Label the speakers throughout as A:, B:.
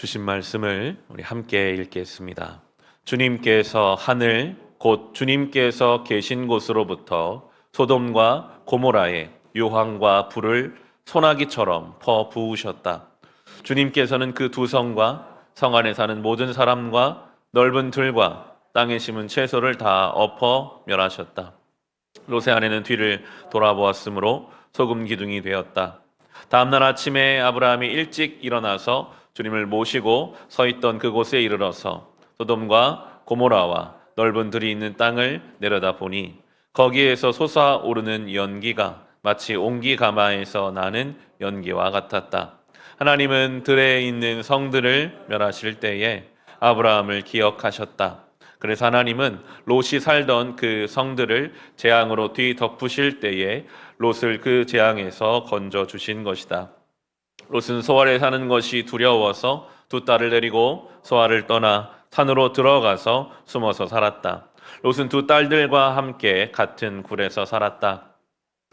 A: 주신 말씀을 우리 함께 읽겠습니다. 주님께서 하늘 곧 주님께서 계신 곳으로부터 소돔과 고모라에 유황과 불을 소나기처럼 퍼 부으셨다. 주님께서는 그 두 성과 성 안에 사는 모든 사람과 넓은 들과 땅에 심은 채소를 다 엎어 멸하셨다. 롯의 아내는 뒤를 돌아보았으므로 소금 기둥이 되었다. 다음날 아침에 아브라함이 일찍 일어나서 주님을 모시고 서 있던 그곳에 이르러서 소돔과 고모라와 넓은 들이 있는 땅을 내려다 보니 거기에서 솟아오르는 연기가 마치 옹기가마에서 나는 연기와 같았다. 하나님은 들에 있는 성들을 멸하실 때에 아브라함을 기억하셨다. 그래서 하나님은 롯이 살던 그 성들을 재앙으로 뒤덮으실 때에 롯을 그 재앙에서 건져 주신 것이다. 롯은 소알에 사는 것이 두려워서 두 딸을 데리고 소알을 떠나 산으로 들어가서 숨어서 살았다. 롯은 두 딸들과 함께 같은 굴에서 살았다.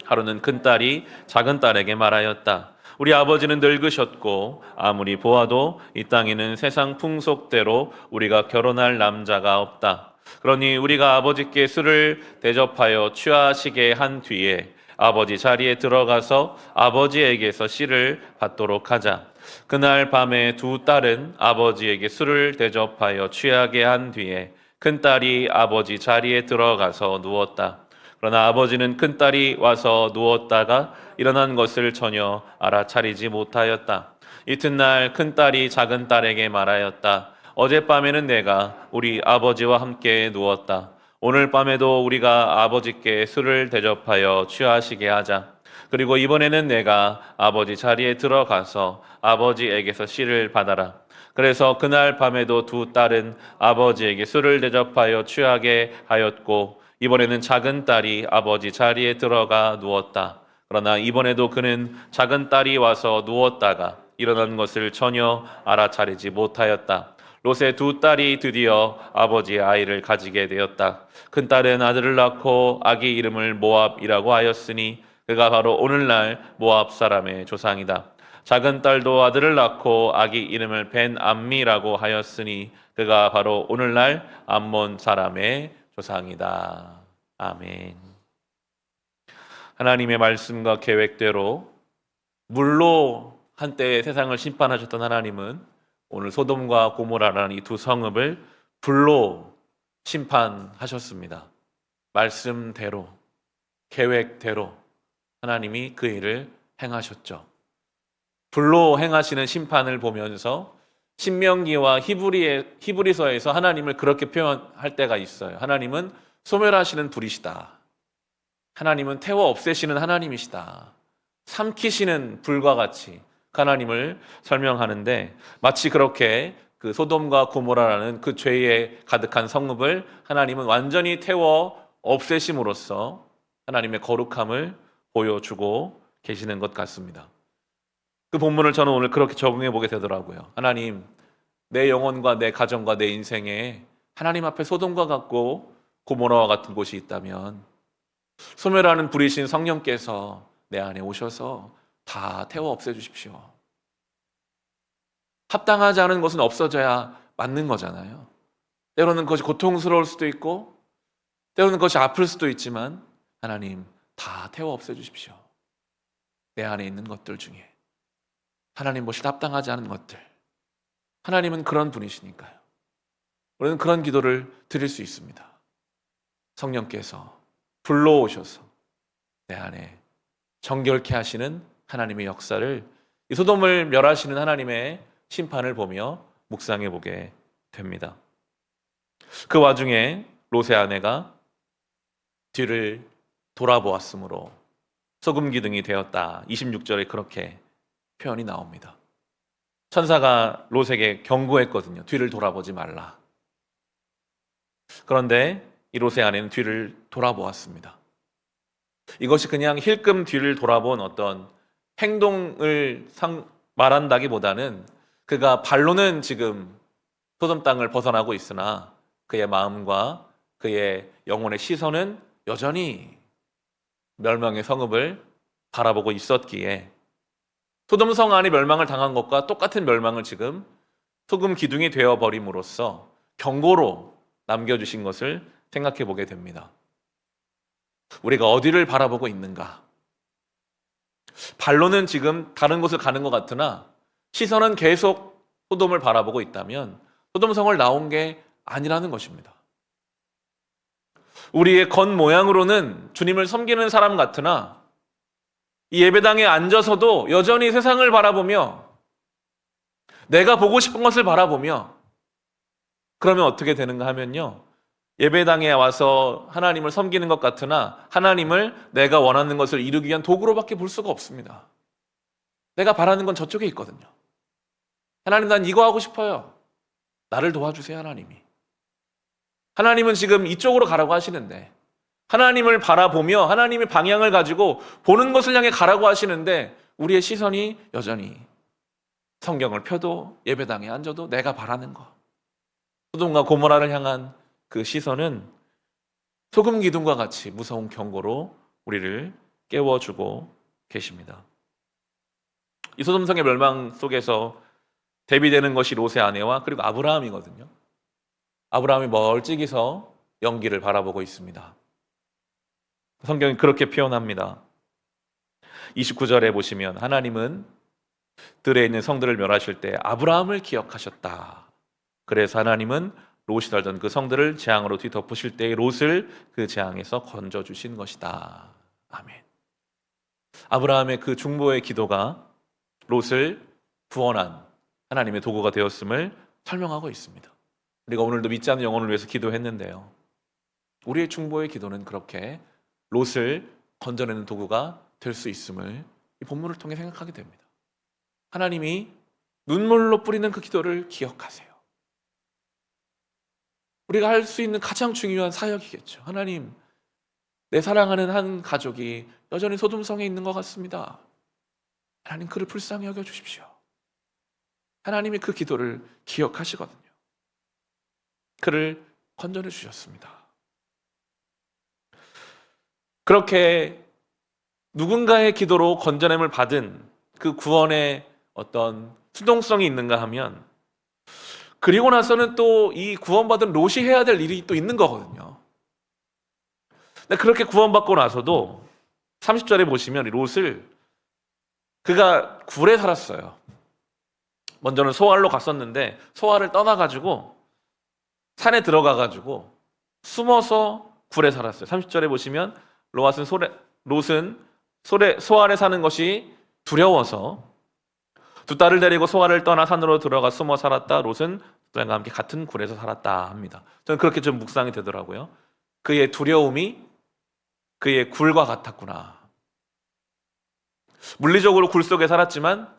A: 하루는 큰 딸이 작은 딸에게 말하였다. 우리 아버지는 늙으셨고 아무리 보아도 이 땅에는 세상 풍속대로 우리가 결혼할 남자가 없다. 그러니 우리가 아버지께 술을 대접하여 취하시게 한 뒤에 아버지 자리에 들어가서 아버지에게서 씨를 받도록 하자. 그날 밤에 두 딸은 아버지에게 술을 대접하여 취하게 한 뒤에 큰 딸이 아버지 자리에 들어가서 누웠다. 그러나 아버지는 큰 딸이 와서 누웠다가 일어난 것을 전혀 알아차리지 못하였다. 이튿날 큰 딸이 작은 딸에게 말하였다. 어젯밤에는 내가 우리 아버지와 함께 누웠다. 오늘 밤에도 우리가 아버지께 술을 대접하여 취하시게 하자. 그리고 이번에는 내가 아버지 자리에 들어가서 아버지에게서 씨를 받아라. 그래서 그날 밤에도 두 딸은 아버지에게 술을 대접하여 취하게 하였고 이번에는 작은 딸이 아버지 자리에 들어가 누웠다. 그러나 이번에도 그는 작은 딸이 와서 누웠다가 일어난 것을 전혀 알아차리지 못하였다. 롯의 두 딸이 드디어 아버지의 아이를 가지게 되었다. 큰 딸은 아들을 낳고 아기 이름을 모압이라고 하였으니 그가 바로 오늘날 모압 사람의 조상이다. 작은 딸도 아들을 낳고 아기 이름을 벤암미라고 하였으니 그가 바로 오늘날 암몬 사람의 조상이다. 아멘. 하나님의 말씀과 계획대로 물로 한때 세상을 심판하셨던 하나님은 오늘 소돔과 고모라라는 이 두 성읍을 불로 심판하셨습니다. 말씀대로, 계획대로 하나님이 그 일을 행하셨죠. 불로 행하시는 심판을 보면서 신명기와 히브리서에서 하나님을 그렇게 표현할 때가 있어요. 하나님은 소멸하시는 불이시다. 하나님은 태워 없애시는 하나님이시다. 삼키시는 불과 같이 하나님을 설명하는데 마치 그렇게 그 소돔과 고모라라는 그 죄에 가득한 성읍을 하나님은 완전히 태워 없애심으로써 하나님의 거룩함을 보여주고 계시는 것 같습니다. 그 본문을 저는 오늘 그렇게 적응해 보게 되더라고요. 하나님, 내 영혼과 내 가정과 내 인생에 하나님 앞에 소돔과 같고 고모라와 같은 곳이 있다면 소멸하는 불이신 성령께서 내 안에 오셔서 다 태워 없애주십시오. 합당하지 않은 것은 없어져야 맞는 거잖아요. 때로는 그것이 고통스러울 수도 있고 때로는 그것이 아플 수도 있지만 하나님 다 태워 없애주십시오. 내 안에 있는 것들 중에 하나님 보실 합당하지 않은 것들, 하나님은 그런 분이시니까요. 우리는 그런 기도를 드릴 수 있습니다. 성령께서 불러오셔서 내 안에 정결케 하시는 하나님의 역사를, 이 소돔을 멸하시는 하나님의 심판을 보며 묵상해 보게 됩니다. 그 와중에 롯의 아내가 뒤를 돌아보았으므로 소금 기둥이 되었다. 26절에 그렇게 표현이 나옵니다. 천사가 롯에게 경고했거든요. 뒤를 돌아보지 말라. 그런데 이 롯의 아내는 뒤를 돌아보았습니다. 이것이 그냥 힐끔 뒤를 돌아본 어떤 행동을 말한다기보다는 그가 발로는 지금 소돔 땅을 벗어나고 있으나 그의 마음과 그의 영혼의 시선은 여전히 멸망의 성읍을 바라보고 있었기에 소돔 성 안이 멸망을 당한 것과 똑같은 멸망을 지금 소금 기둥이 되어버림으로써 경고로 남겨주신 것을 생각해 보게 됩니다. 우리가 어디를 바라보고 있는가? 발로는 지금 다른 곳을 가는 것 같으나 시선은 계속 소돔을 바라보고 있다면 소돔성을 나온 게 아니라는 것입니다. 우리의 겉모양으로는 주님을 섬기는 사람 같으나 이 예배당에 앉아서도 여전히 세상을 바라보며 내가 보고 싶은 것을 바라보며, 그러면 어떻게 되는가 하면요, 예배당에 와서 하나님을 섬기는 것 같으나 하나님을 내가 원하는 것을 이루기 위한 도구로밖에 볼 수가 없습니다. 내가 바라는 건 저쪽에 있거든요. 하나님, 난 이거 하고 싶어요. 나를 도와주세요. 하나님은 지금 이쪽으로 가라고 하시는데, 하나님을 바라보며 하나님의 방향을 가지고 보는 것을 향해 가라고 하시는데, 우리의 시선이 여전히 성경을 펴도 예배당에 앉아도 내가 바라는 것, 소돔과 고모라를 향한 그 시선은 소금 기둥과 같이 무서운 경고로 우리를 깨워주고 계십니다. 이 소돔성의 멸망 속에서 대비되는 것이 롯의 아내와 그리고 아브라함이거든요. 아브라함이 멀찍이서 연기를 바라보고 있습니다. 성경이 그렇게 표현합니다. 29절에 보시면 하나님은 들에 있는 성들을 멸하실 때 아브라함을 기억하셨다. 그래서 하나님은 롯이 살던 그 성들을 재앙으로 뒤덮으실 때에 롯을 그 재앙에서 건져주신 것이다. 아멘. 아브라함의 그 중보의 기도가 롯을 구원한 하나님의 도구가 되었음을 설명하고 있습니다. 우리가 오늘도 믿지 않는 영혼을 위해서 기도했는데요, 우리의 중보의 기도는 그렇게 롯을 건져내는 도구가 될 수 있음을 이 본문을 통해 생각하게 됩니다. 하나님이 눈물로 뿌리는 그 기도를 기억하세요. 우리가 할 수 있는 가장 중요한 사역이겠죠. 하나님, 내 사랑하는 한 가족이 여전히 소돔성에 있는 것 같습니다. 하나님, 그를 불쌍히 여겨주십시오. 하나님이 그 기도를 기억하시거든요. 그를 건져내 주셨습니다. 그렇게 누군가의 기도로 건져냄을 받은 그 구원의 어떤 수동성이 있는가 하면, 그리고 나서는 또 이 구원받은 롯이 해야 될 일이 또 있는 거거든요. 근데 그렇게 구원받고 나서도 30절에 보시면 롯을, 그가 굴에 살았어요. 먼저는 소알로 갔었는데 소알을 떠나가지고 산에 들어가가지고 숨어서 굴에 살았어요. 30절에 보시면 롯은 소알에 사는 것이 두려워서 두 딸을 데리고 소알을 떠나 산으로 들어가 숨어 살았다. 롯은 두 딸과 함께 같은 굴에서 살았다 합니다. 저는 그렇게 좀 묵상이 되더라고요. 그의 두려움이 그의 굴과 같았구나. 물리적으로 굴 속에 살았지만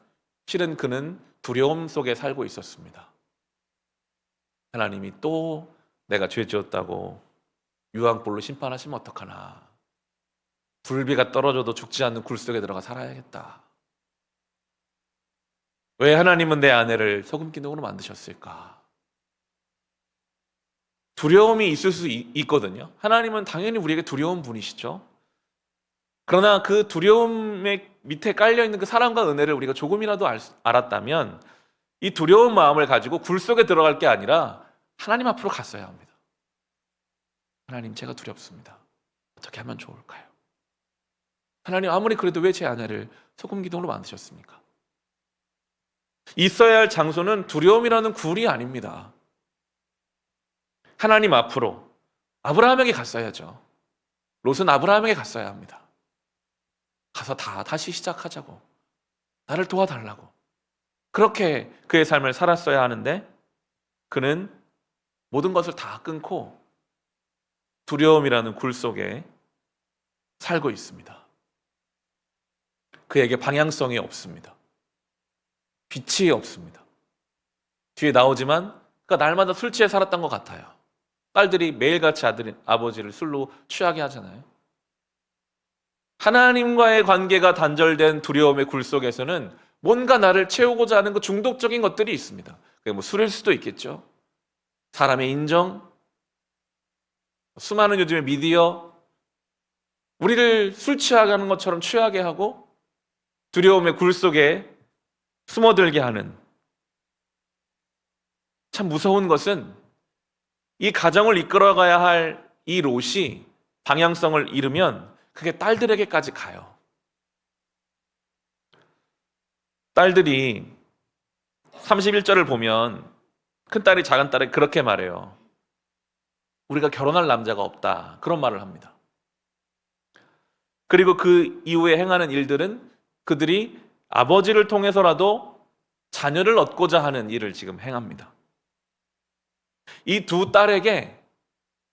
A: 실은 그는 두려움 속에 살고 있었습니다. 하나님이 또 내가 죄 지었다고 유황불로 심판하시면 어떡하나. 불비가 떨어져도 죽지 않는 굴 속에 들어가 살아야겠다. 왜 하나님은 내 아내를 소금 기둥으로 만드셨을까? 두려움이 있을 수 있거든요. 하나님은 당연히 우리에게 두려운 분이시죠. 그러나 그 두려움의 밑에 깔려있는 그 사랑과 은혜를 우리가 조금이라도 알았다면 이 두려운 마음을 가지고 굴 속에 들어갈 게 아니라 하나님 앞으로 갔어야 합니다. 하나님, 제가 두렵습니다. 어떻게 하면 좋을까요? 하나님, 아무리 그래도 왜 제 아내를 소금 기둥으로 만드셨습니까? 있어야 할 장소는 두려움이라는 굴이 아닙니다. 하나님 앞으로 아브라함에게 갔어야죠. 롯은 아브라함에게 갔어야 합니다. 가서 다시 시작하자고, 나를 도와달라고, 그렇게 그의 삶을 살았어야 하는데 그는 모든 것을 다 끊고 두려움이라는 굴 속에 살고 있습니다. 그에게 방향성이 없습니다. 빛이 없습니다. 뒤에 나오지만 그가 날마다 술 취해 살았던 것 같아요. 딸들이 매일같이 아버지를 술로 취하게 하잖아요. 하나님과의 관계가 단절된 두려움의 굴 속에서는 뭔가 나를 채우고자 하는 그 중독적인 것들이 있습니다. 그게 뭐 술일 수도 있겠죠. 사람의 인정, 수많은 요즘의 미디어, 우리를 술 취하게 하는 것처럼 취하게 하고 두려움의 굴 속에 숨어들게 하는 참 무서운 것은 이 가정을 이끌어가야 할 이 롯이 방향성을 잃으면 그게 딸들에게까지 가요. 딸들이 31절을 보면 큰딸이 작은딸에게 그렇게 말해요. 우리가 결혼할 남자가 없다. 그런 말을 합니다. 그리고 그 이후에 행하는 일들은 그들이 아버지를 통해서라도 자녀를 얻고자 하는 일을 지금 행합니다. 이 두 딸에게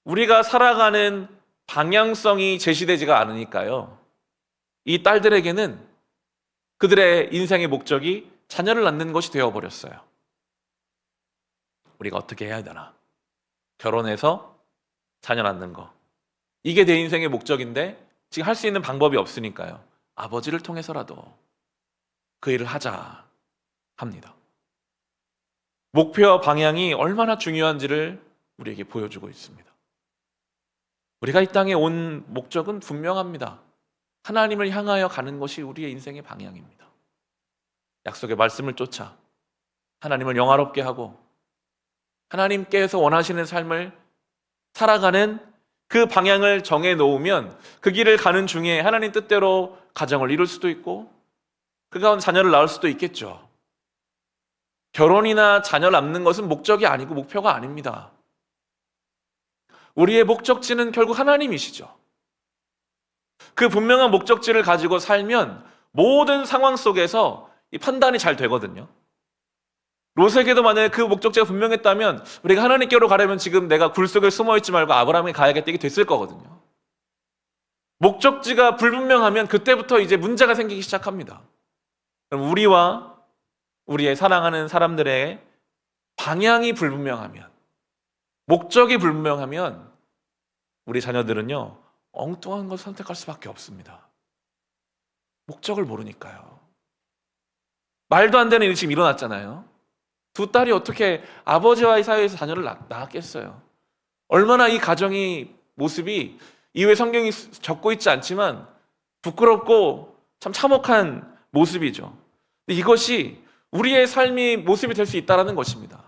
A: 우리가 살아가는 방향성이 제시되지가 않으니까요. 이 딸들에게는 그들의 인생의 목적이 자녀를 낳는 것이 되어버렸어요. 우리가 어떻게 해야 되나? 결혼해서 자녀 낳는 거. 이게 내 인생의 목적인데 지금 할 수 있는 방법이 없으니까요. 아버지를 통해서라도 그 일을 하자 합니다. 목표와 방향이 얼마나 중요한지를 우리에게 보여주고 있습니다. 우리가 이 땅에 온 목적은 분명합니다. 하나님을 향하여 가는 것이 우리의 인생의 방향입니다. 약속의 말씀을 쫓아 하나님을 영화롭게 하고 하나님께서 원하시는 삶을 살아가는 그 방향을 정해 놓으면 그 길을 가는 중에 하나님 뜻대로 가정을 이룰 수도 있고 그 가운데 자녀를 낳을 수도 있겠죠. 결혼이나 자녀를 낳는 것은 목적이 아니고 목표가 아닙니다. 우리의 목적지는 결국 하나님이시죠. 그 분명한 목적지를 가지고 살면 모든 상황 속에서 이 판단이 잘 되거든요. 롯에게도 만약에 그 목적지가 분명했다면 우리가 하나님께로 가려면 지금 내가 굴 속에 숨어있지 말고 아브라함에 가야겠다 이게 됐을 거거든요. 목적지가 불분명하면 그때부터 이제 문제가 생기기 시작합니다. 그럼 우리와 우리의 사랑하는 사람들의 방향이 불분명하면, 목적이 불분명하면 우리 자녀들은요 엉뚱한 것을 선택할 수밖에 없습니다. 목적을 모르니까요. 말도 안 되는 일이 지금 일어났잖아요. 두 딸이 어떻게 아버지와의 사이에서 자녀를 낳았겠어요. 얼마나 이 가정이 모습이 이후에 성경이 적고 있지 않지만 부끄럽고 참 참혹한 모습이죠. 이것이 우리의 삶이 모습이 될 수 있다는 것입니다.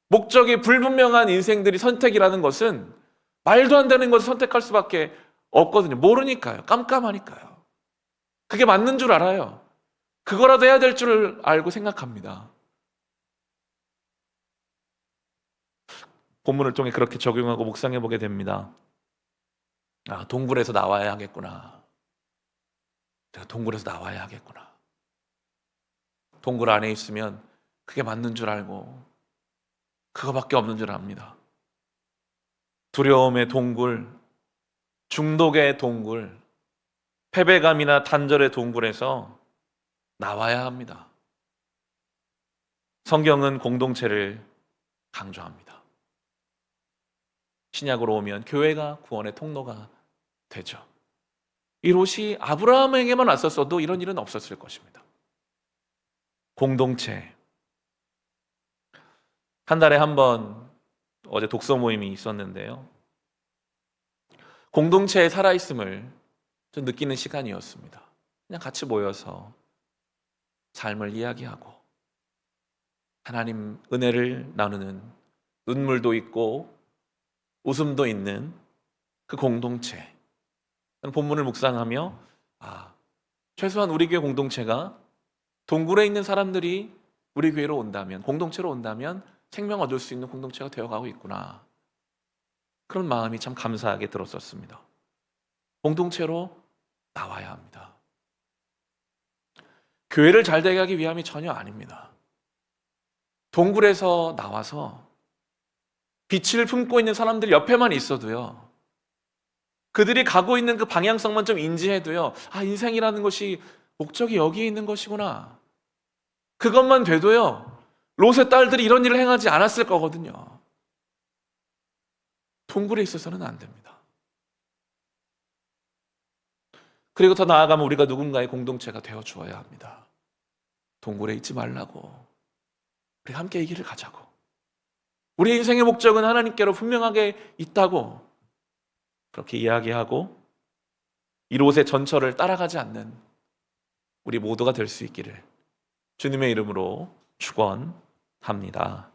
A: 목적이 불분명한 인생들이 선택이라는 것은 말도 안 되는 것을 선택할 수밖에 없거든요. 모르니까요. 깜깜하니까요. 그게 맞는 줄 알아요. 그거라도 해야 될 줄 알고 생각합니다. 본문을 통해 그렇게 적용하고 묵상해 보게 됩니다. 아, 동굴에서 나와야 하겠구나. 내가 동굴에서 나와야 하겠구나. 동굴 안에 있으면 그게 맞는 줄 알고 그거밖에 없는 줄 압니다. 두려움의 동굴, 중독의 동굴, 패배감이나 단절의 동굴에서 나와야 합니다. 성경은 공동체를 강조합니다. 신약으로 오면 교회가 구원의 통로가 되죠. 이 롯이 아브라함에게만 왔었어도 이런 일은 없었을 것입니다. 공동체. 한 달에 한 번 어제 독서 모임이 있었는데요. 공동체의 살아있음을 좀 느끼는 시간이었습니다. 그냥 같이 모여서 삶을 이야기하고 하나님 은혜를 나누는, 눈물도 있고 웃음도 있는 그 공동체. 본문을 묵상하며 최소한 우리 교회 공동체가 동굴에 있는 사람들이 우리 교회로 온다면, 공동체로 온다면 생명 얻을 수 있는 공동체가 되어가고 있구나. 그런 마음이 참 감사하게 들었었습니다. 공동체로 나와야 합니다. 교회를 잘 되게 하기 위함이 전혀 아닙니다. 동굴에서 나와서 빛을 품고 있는 사람들 옆에만 있어도요, 그들이 가고 있는 그 방향성만 좀 인지해도요, 인생이라는 것이 목적이 여기에 있는 것이구나. 그것만 돼도요, 롯의 딸들이 이런 일을 행하지 않았을 거거든요. 동굴에 있어서는 안 됩니다. 그리고 더 나아가면 우리가 누군가의 공동체가 되어 주어야 합니다. 동굴에 있지 말라고. 우리 함께 이 길을 가자고. 우리 인생의 목적은 하나님께로 분명하게 있다고 그렇게 이야기하고 이 롯의 전철을 따라가지 않는 우리 모두가 될 수 있기를 주님의 이름으로 축원합니다.